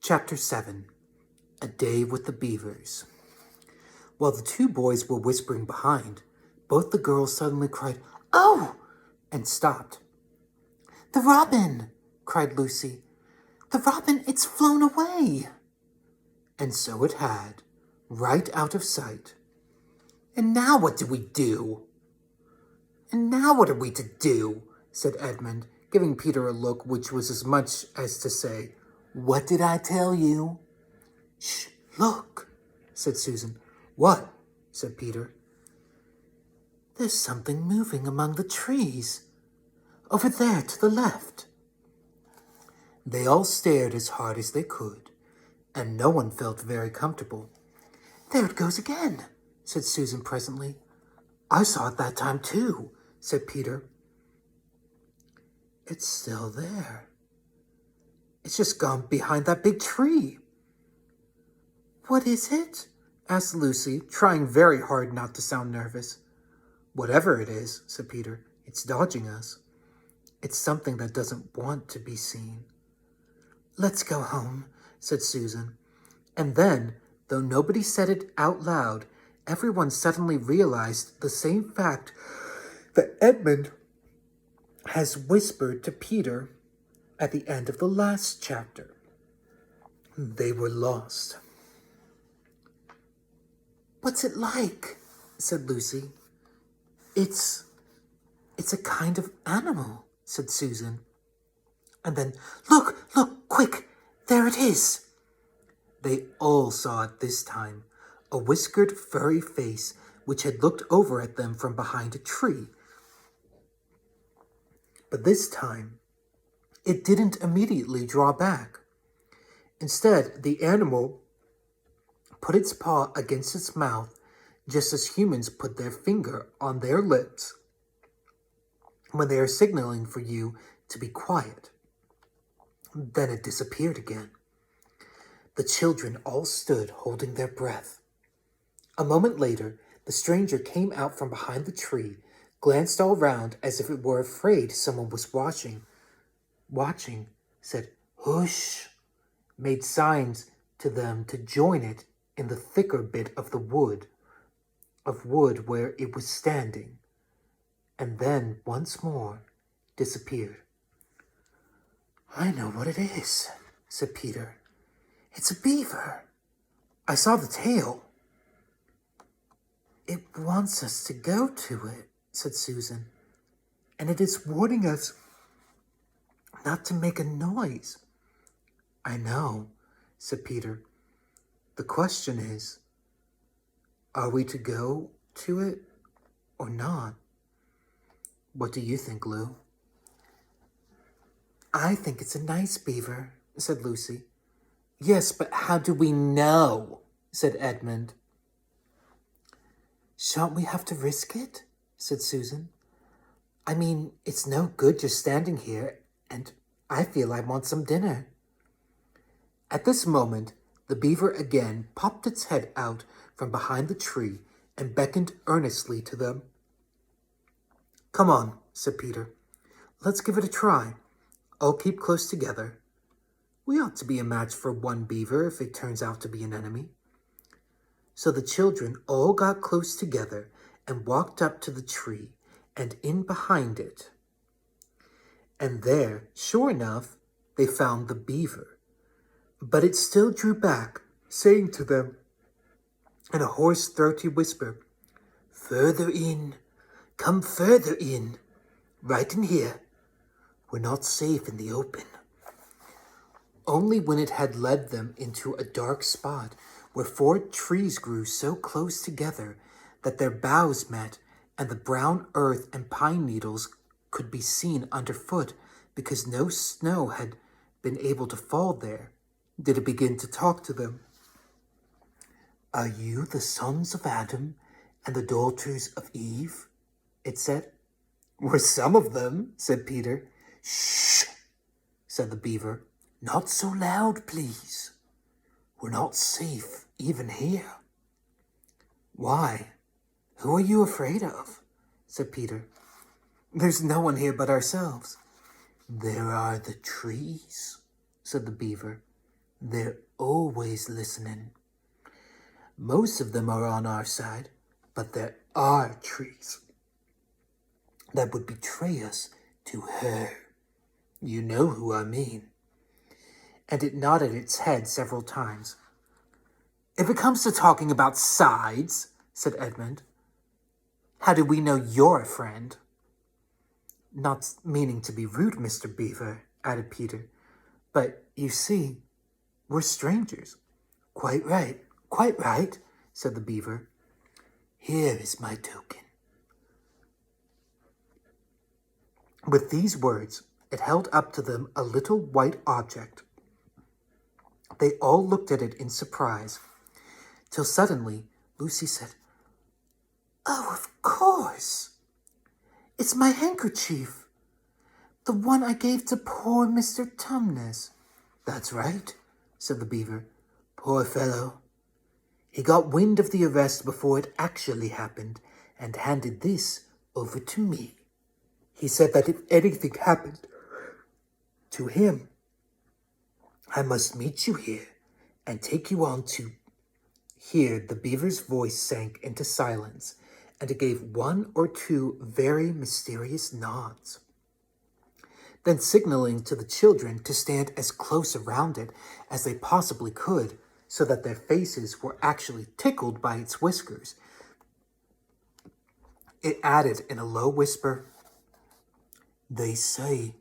Chapter 7. A Day with the Beavers. While the two boys were whispering behind, both the girls suddenly cried, "Oh!" and stopped. "The robin!" cried Lucy. "The robin, it's flown away!" And so it had, right out of sight. "And now what do we do?" "And now what are we to do?" said Edmund, giving Peter a look which was as much as to say, "What did I tell you?" "Shh, look," said Susan. "What?" said Peter. "There's something moving among the trees. Over there to the left." They all stared as hard as they could, and no one felt very comfortable. "There it goes again," said Susan presently. "I saw it that time too," said Peter. "It's still there. It's just gone behind that big tree." "What is it?" asked Lucy, trying very hard not to sound nervous. "Whatever it is," said Peter, "it's dodging us. It's something that doesn't want to be seen." "Let's go home," said Susan. And then, though nobody said it out loud, everyone suddenly realized the same fact that Edmund has whispered to Peter at the end of the last chapter. They were lost. "What's it like?" said Lucy. It's a kind of animal," said Susan. And then, look, quick, there it is." They all saw it this time, a whiskered, furry face which had looked over at them from behind a tree. But this time, it didn't immediately draw back. Instead, the animal put its paw against its mouth, just as humans put their finger on their lips when they are signaling for you to be quiet. Then it disappeared again. The children all stood holding their breath. A moment later, the stranger came out from behind the tree, glanced all round as if it were afraid someone was watching, said, "Hush," made signs to them to join it in the thicker bit of wood where it was standing, and then once more disappeared. "I know what it is," said Peter. "It's a beaver. I saw the tail." "It wants us to go to it," said Susan, "and it is warning us not to make a noise." "I know," said Peter. "The question is, are we to go to it or not? What do you think, Lou?" "I think it's a nice beaver," said Lucy. "Yes, but how do we know?" said Edmund. "Shan't we have to risk it?" said Susan. "I mean, it's no good just standing here, and I feel I want some dinner." At this moment, the beaver again popped its head out from behind the tree and beckoned earnestly to them. "Come on," said Peter. "Let's give it a try. All keep close together. We ought to be a match for one beaver if it turns out to be an enemy." So the children all got close together and walked up to the tree and in behind it. And there, sure enough, they found the beaver. But it still drew back, saying to them in a hoarse, throaty whisper, "Further in, come further in, right in here. We're not safe in the open." Only when it had led them into a dark spot where 4 trees grew so close together that their boughs met and the brown earth and pine needles could be seen underfoot because no snow had been able to fall there, did it begin to talk to them. "Are you the sons of Adam and the daughters of Eve?" it said. "We're some of them," said Peter. "Shh," said the beaver. "Not so loud, please. We're not safe even here." "Why? Who are you afraid of?" said Peter. "There's no one here but ourselves." "There are the trees," said the beaver. They're always listening. Most of them are on our side, but there are trees that would betray us to her. You know who I mean. And it nodded its head several times. If it comes to talking about sides, said Edmund, how do we know you're a friend? Not meaning to be rude, Mr. Beaver, added Peter, but you see, we're strangers. Quite right, said the Beaver. Here is my token. With these words, it held up to them a little white object. They all looked at it in surprise, till suddenly Lucy said, Oh, of course! It's my handkerchief, the one I gave to poor Mr. Tumnus. That's right, said the Beaver. Poor fellow. He got wind of the arrest before it actually happened and handed this over to me. He said that if anything happened to him, I must meet you here and take you on to... Here the Beaver's voice sank into silence, and it gave one or two very mysterious nods. Then signaling to the children to stand as close around it as they possibly could, so that their faces were actually tickled by its whiskers, it added in a low whisper, They say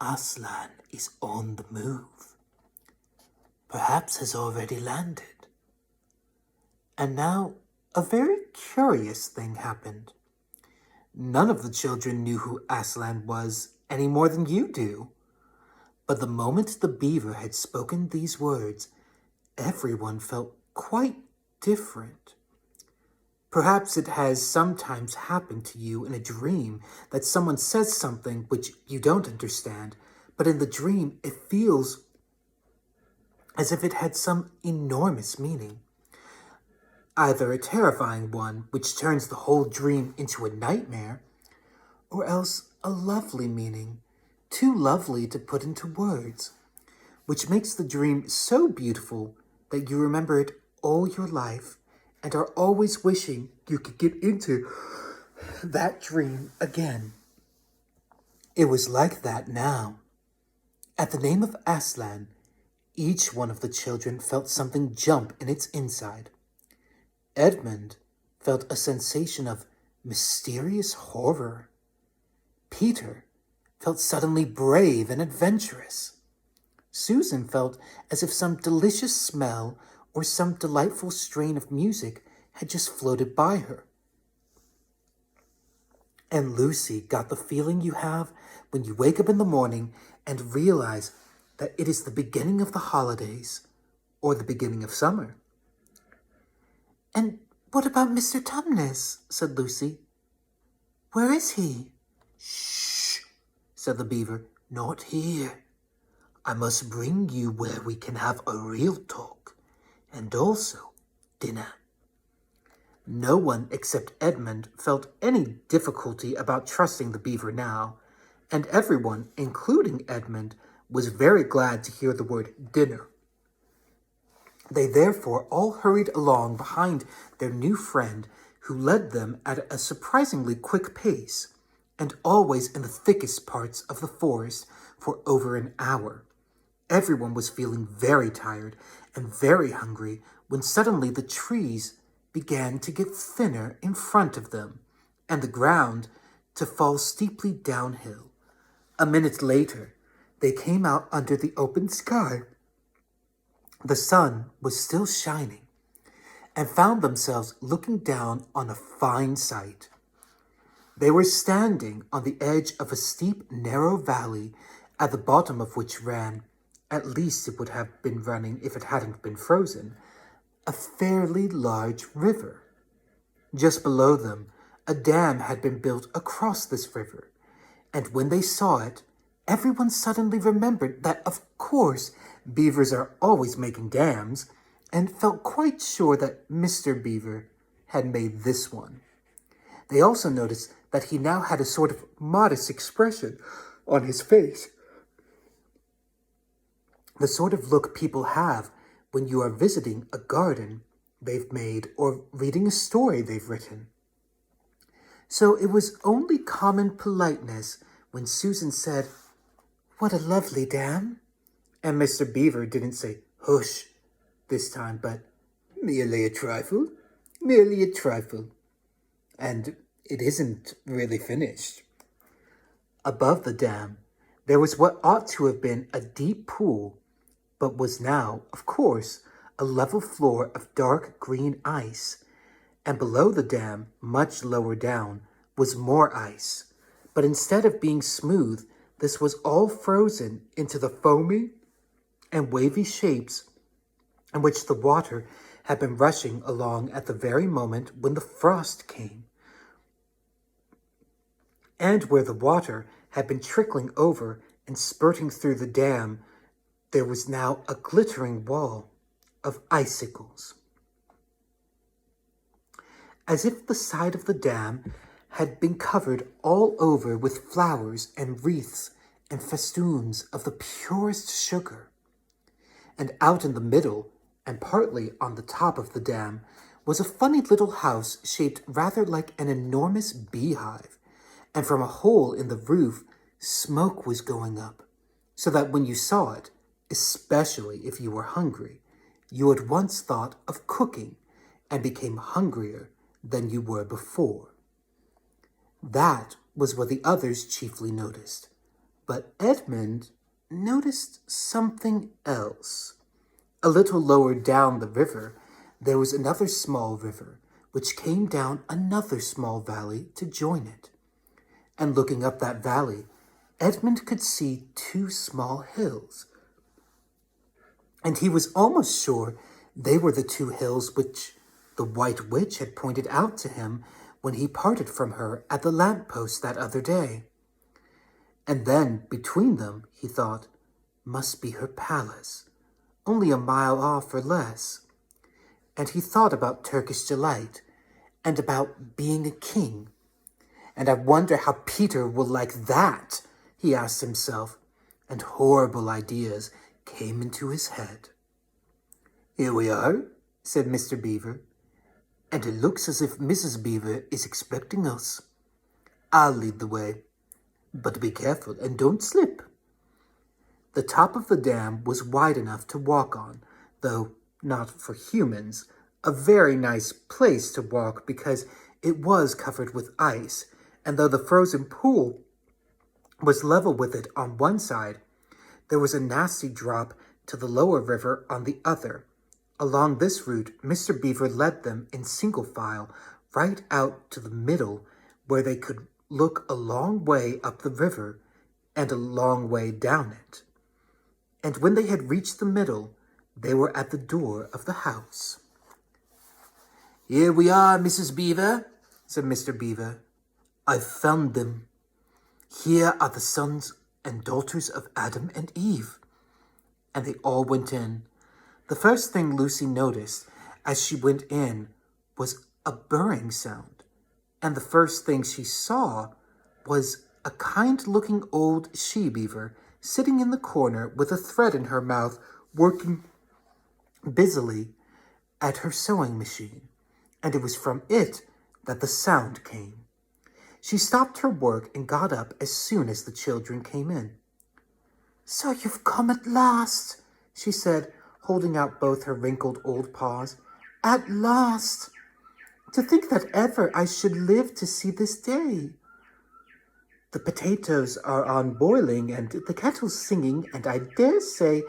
Aslan is on the move. Perhaps has already landed. And now a very curious thing happened. None of the children knew who Aslan was any more than you do. But the moment the Beaver had spoken these words, everyone felt quite different. Perhaps it has sometimes happened to you in a dream that someone says something which you don't understand, but in the dream it feels as if it had some enormous meaning. Either a terrifying one which turns the whole dream into a nightmare, or else a lovely meaning, too lovely to put into words, which makes the dream so beautiful that you remember it all your life and are always wishing you could get into that dream again. It was like that now. At the name of Aslan, each one of the children felt something jump in its inside. Edmund felt a sensation of mysterious horror. Peter felt suddenly brave and adventurous. Susan felt as if some delicious smell or some delightful strain of music had just floated by her. And Lucy got the feeling you have when you wake up in the morning and realize that it is the beginning of the holidays or the beginning of summer. And what about Mr. Tumnus? Said Lucy. Where is he? Shh, said the Beaver. Not here. I must bring you where we can have a real talk, and also dinner. No one except Edmund felt any difficulty about trusting the Beaver now, and everyone, including Edmund, was very glad to hear the word dinner. They therefore all hurried along behind their new friend, who led them at a surprisingly quick pace, and always in the thickest parts of the forest for over an hour. Everyone was feeling very tired and very hungry when suddenly the trees began to get thinner in front of them, and the ground to fall steeply downhill. A minute later, they came out under the open sky. The sun was still shining, and found themselves looking down on a fine sight. They were standing on the edge of a steep, narrow valley, at the bottom of which ran, at least it would have been running if it hadn't been frozen, a fairly large river. Just below them, a dam had been built across this river, and when they saw it, everyone suddenly remembered that, of course, beavers are always making dams, and felt quite sure that Mr. Beaver had made this one. They also noticed that he now had a sort of modest expression on his face. the sort of look people have when you are visiting a garden they've made or reading a story they've written. So it was only common politeness when Susan said, "What a lovely dam." And Mr. Beaver didn't say, "Hush," this time, but "Merely a trifle, merely a trifle." And it isn't really finished. Above the dam, there was what ought to have been a deep pool, but was now, of course, a level floor of dark green ice. And below the dam, much lower down, was more ice. But instead of being smooth, this was all frozen into the foamy and wavy shapes in which the water had been rushing along at the very moment when the frost came, and where the water had been trickling over and spurting through the dam, there was now a glittering wall of icicles, as if the side of the dam had been covered all over with flowers and wreaths and festoons of the purest sugar. And out in the middle, and partly on the top of the dam, was a funny little house shaped rather like an enormous beehive, and from a hole in the roof, smoke was going up, so that when you saw it, especially if you were hungry, you at once thought of cooking and became hungrier than you were before. That was what the others chiefly noticed, but Edmund noticed something else. A little lower down the river, there was another small river, which came down another small valley to join it. And looking up that valley, Edmund could see two small hills. And he was almost sure they were the two hills which the White Witch had pointed out to him when he parted from her at the lamp-post that other day. And then, between them, he thought, must be her palace, only a mile off or less. And he thought about Turkish delight, and about being a king. And I wonder how Peter will like that, he asked himself, and horrible ideas came into his head. "Here we are," said Mr. Beaver, "and it looks as if Mrs. Beaver is expecting us. I'll lead the way, but be careful and don't slip." The top of the dam was wide enough to walk on, though not for humans, a very nice place to walk because it was covered with ice, and though the frozen pool was level with it on one side, there was a nasty drop to the lower river on the other. Along this route, Mr. Beaver led them in single file right out to the middle, where they could look a long way up the river and a long way down it. And when they had reached the middle, they were at the door of the house. "Here we are, Mrs. Beaver," said Mr. Beaver. "I've found them. Here are the sons and daughters of Adam and Eve." And they all went in. The first thing Lucy noticed as she went in was a burring sound, and the first thing she saw was a kind-looking old she-beaver sitting in the corner with a thread in her mouth, working busily at her sewing machine, and it was from it that the sound came. She stopped her work and got up as soon as the children came in. "So you've come at last," she said, holding out both her wrinkled old paws. "At last! To think that ever I should live to see this day. The potatoes are on boiling and the kettle's singing, and I dare say,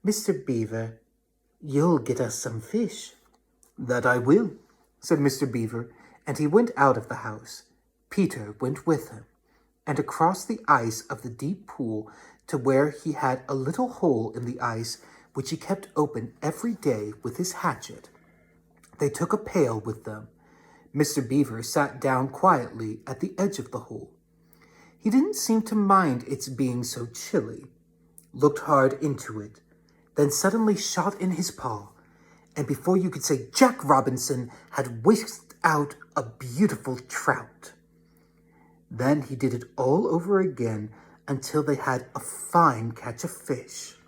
Mr. Beaver, you'll get us some fish." "That I will," said Mr. Beaver, and he went out of the house. Peter went with him, and across the ice of the deep pool to where he had a little hole in the ice which he kept open every day with his hatchet. They took a pail with them. Mr. Beaver sat down quietly at the edge of the hole. He didn't seem to mind its being so chilly, looked hard into it, then suddenly shot in his paw, and before you could say Jack Robinson had whisked out a beautiful trout. Then he did it all over again until they had a fine catch of fish.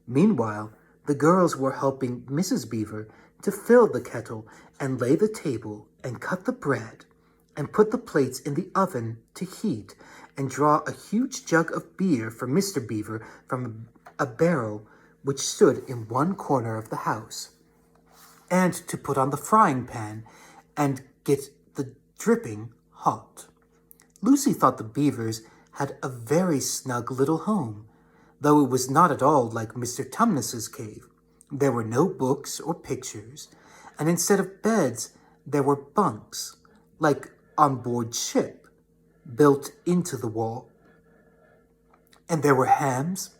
Meanwhile, the girls were helping Mrs. Beaver to fill the kettle and lay the table and cut the bread and put the plates in the oven to heat and draw a huge jug of beer for Mr. Beaver from a barrel which stood in one corner of the house, and to put on the frying pan and get the dripping hot. Lucy thought the Beavers had a very snug little home, though it was not at all like Mr. Tumnus's cave. There were no books or pictures, and instead of beds, there were bunks, like on board ship, built into the wall. And there were hams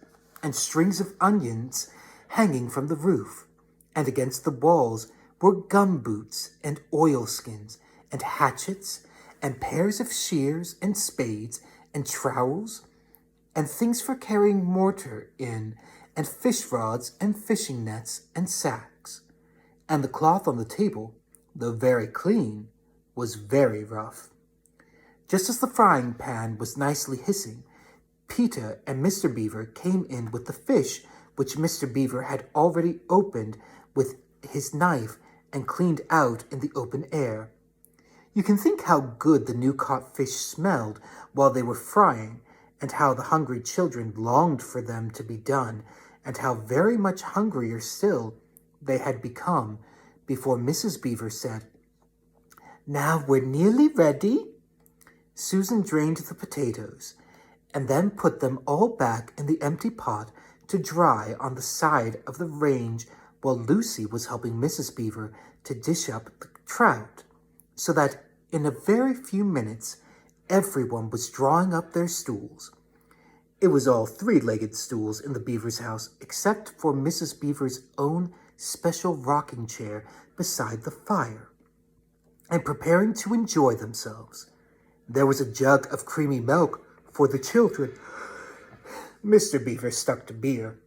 and strings of onions hanging from the roof, and against the walls were gum boots and oilskins and hatchets and pairs of shears and spades and trowels and things for carrying mortar in, and fish rods and fishing nets and sacks. And the cloth on the table, though very clean, was very rough. Just as the frying pan was nicely hissing, Peter and Mr. Beaver came in with the fish which Mr. Beaver had already opened with his knife and cleaned out in the open air. You can think how good the new-caught fish smelled while they were frying, and how the hungry children longed for them to be done, and how very much hungrier still they had become before Mrs. Beaver said, "Now we're nearly ready." Susan drained the potatoes, and then put them all back in the empty pot to dry on the side of the range, while Lucy was helping Mrs. Beaver to dish up the trout, so that in a very few minutes everyone was drawing up their stools. It was all three-legged stools in the Beavers' house, except for Mrs. Beaver's own special rocking chair beside the fire, and preparing to enjoy themselves. There was a jug of creamy milk for the children. Mr. Beaver stuck to beer,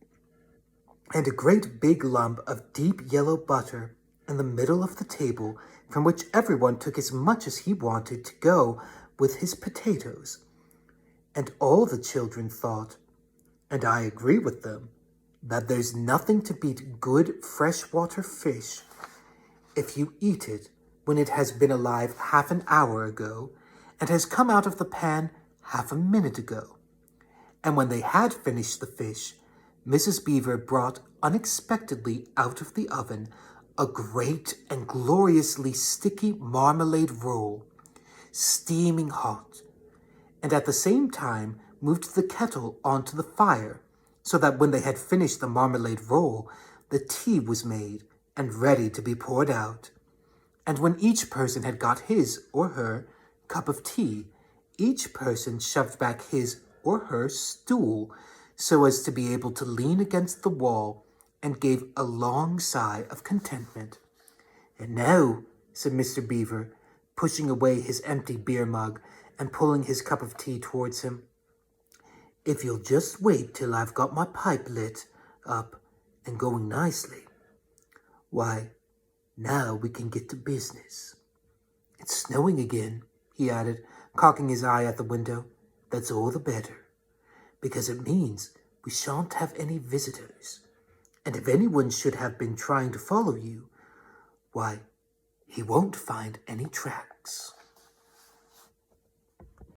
and a great big lump of deep yellow butter in the middle of the table, from which everyone took as much as he wanted to go with his potatoes. And all the children thought, and I agree with them, that there's nothing to beat good freshwater fish if you eat it when it has been alive half an hour ago and has come out of the pan half a minute ago. And when they had finished the fish, Mrs. Beaver brought unexpectedly out of the oven a great and gloriously sticky marmalade roll, steaming hot, and at the same time moved the kettle onto the fire, so that when they had finished the marmalade roll, the tea was made and ready to be poured out. And when each person had got his or her cup of tea, each person shoved back his or her stool so as to be able to lean against the wall, and gave a long sigh of contentment. "And now," said Mr. Beaver, pushing away his empty beer mug and pulling his cup of tea towards him, "if you'll just wait till I've got my pipe lit up and going nicely, why, now we can get to business. It's snowing again," he added, cocking his eye at the window. "That's all the better, because it means we shan't have any visitors. And if anyone should have been trying to follow you, why, he won't find any tracks."